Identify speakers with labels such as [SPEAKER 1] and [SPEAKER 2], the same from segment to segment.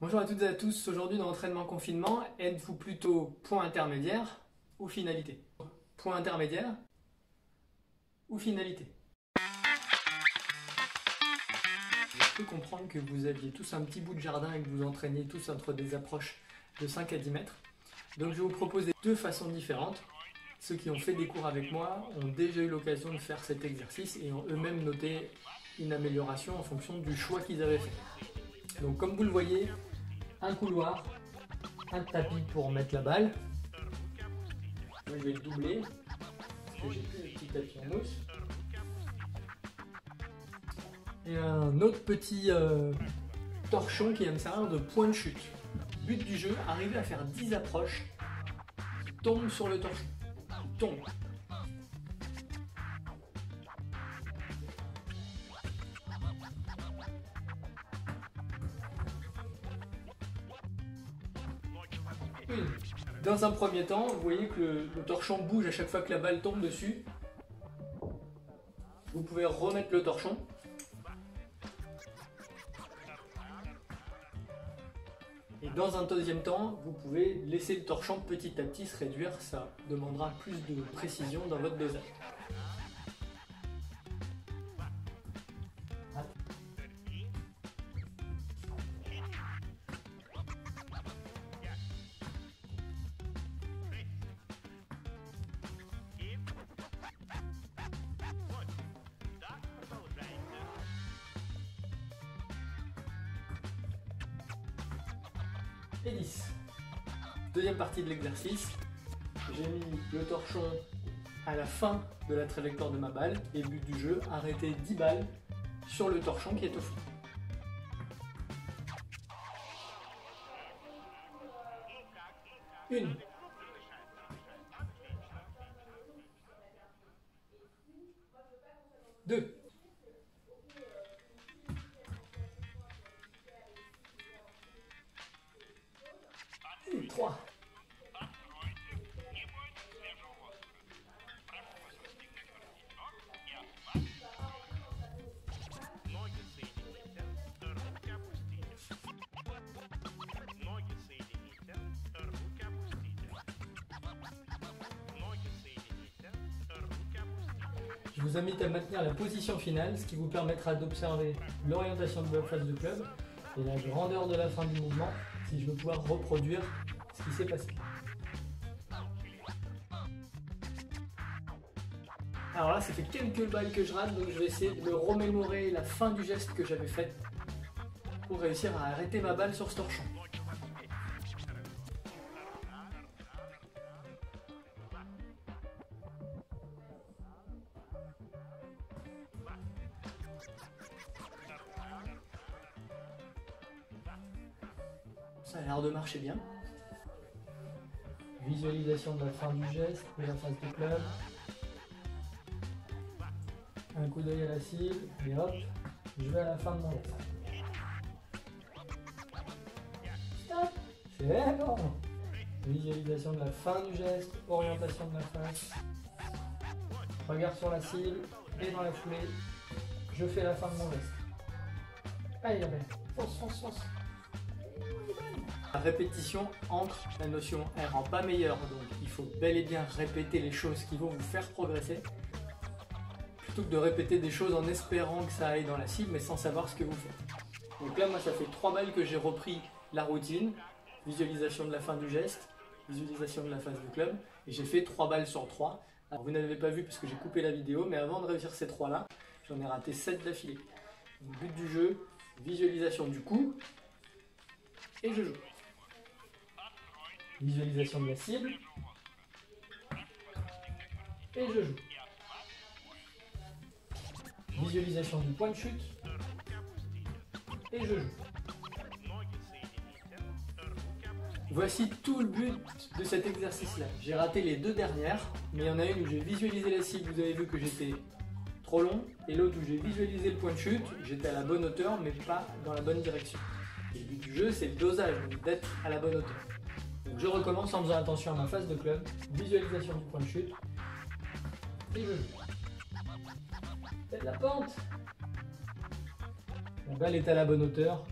[SPEAKER 1] Bonjour à toutes et à tous, aujourd'hui dans l'entraînement confinement, êtes-vous plutôt point intermédiaire ou finalité? Point intermédiaire ou finalité? J'ai cru comprendre que vous aviez tous un petit bout de jardin et que vous entraîniez tous entre des approches de 5 à 10 mètres. Donc je vais vous proposer deux façons différentes. Ceux qui ont fait des cours avec moi ont déjà eu l'occasion de faire cet exercice et ont eux-mêmes noté une amélioration en fonction du choix qu'ils avaient fait. Donc comme vous le voyez, un couloir, un tapis pour mettre la balle. Moi, je vais le doubler parce que j'ai plus le petit tapis en mousse. Et un autre petit torchon qui va me servir de point de chute. But du jeu, arriver à faire 10 approches qui tombent sur le torchon. Tombe. Dans un premier temps, vous voyez que le torchon bouge à chaque fois que la balle tombe dessus. Vous pouvez remettre le torchon. Et dans un deuxième temps, vous pouvez laisser le torchon petit à petit se réduire. Ça demandera plus de précision dans votre dosage. Et 10. Deuxième partie de l'exercice, j'ai mis le torchon à la fin de la trajectoire de ma balle et le but du jeu, arrêter 10 balles sur le torchon qui est au fond. Une. Deux. 3. Je vous invite à maintenir la position finale, ce qui vous permettra d'observer l'orientation de votre phase de club et la grandeur de la fin du mouvement, si je veux pouvoir reproduire ce qui s'est passé. Alors là, ça fait quelques balles que je rate, donc je vais essayer de me remémorer la fin du geste que j'avais fait pour réussir à arrêter ma balle sur ce torchon. Ça a l'air de marcher bien. Visualisation de la fin du geste, de la phase de club. Un coup d'œil à la cible, et hop, je vais à la fin de mon geste. Stop! C'est bon! Visualisation de la fin du geste, orientation de la face. Regard sur la cible, et dans la foulée, je fais la fin de mon geste. Allez la belle, fonce, fonce, fonce! La répétition entre la notion elle rend pas meilleur, donc il faut bel et bien répéter les choses qui vont vous faire progresser plutôt que de répéter des choses en espérant que ça aille dans la cible mais sans savoir ce que vous faites. Donc là moi ça fait 3 balles que j'ai repris la routine, visualisation de la fin du geste, visualisation de la phase de club et j'ai fait 3 balles sur 3. Alors vous n'avez pas vu parce que j'ai coupé la vidéo mais avant de réussir ces 3 là, j'en ai raté 7 d'affilée. But du jeu, visualisation du coup et je joue. Visualisation de la cible. Et je joue. Visualisation du point de chute. Et je joue. Voici tout le but de cet exercice-là. J'ai raté les deux dernières, mais il y en a une où j'ai visualisé la cible, vous avez vu que j'étais trop long, et l'autre où j'ai visualisé le point de chute, j'étais à la bonne hauteur, mais pas dans la bonne direction. Et le but du jeu, c'est le dosage, donc d'être à la bonne hauteur. Donc je recommence en faisant attention à ma phase de club, visualisation du point de chute, et je joue. Faites la pente. La balle est à la bonne hauteur,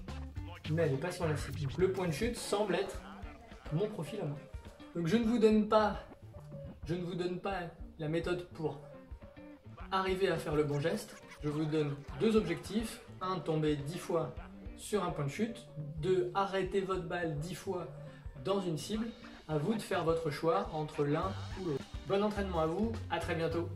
[SPEAKER 1] mais elle n'est pas sur la cible. Donc le point de chute semble être mon profil à moi. Donc je ne vous donne pas la méthode pour arriver à faire le bon geste. Je vous donne deux objectifs. Un, tomber 10 fois sur un point de chute. 2, arrêter votre balle 10 fois dans une cible. À vous de faire votre choix entre l'un ou l'autre. Bon entraînement à vous, à très bientôt.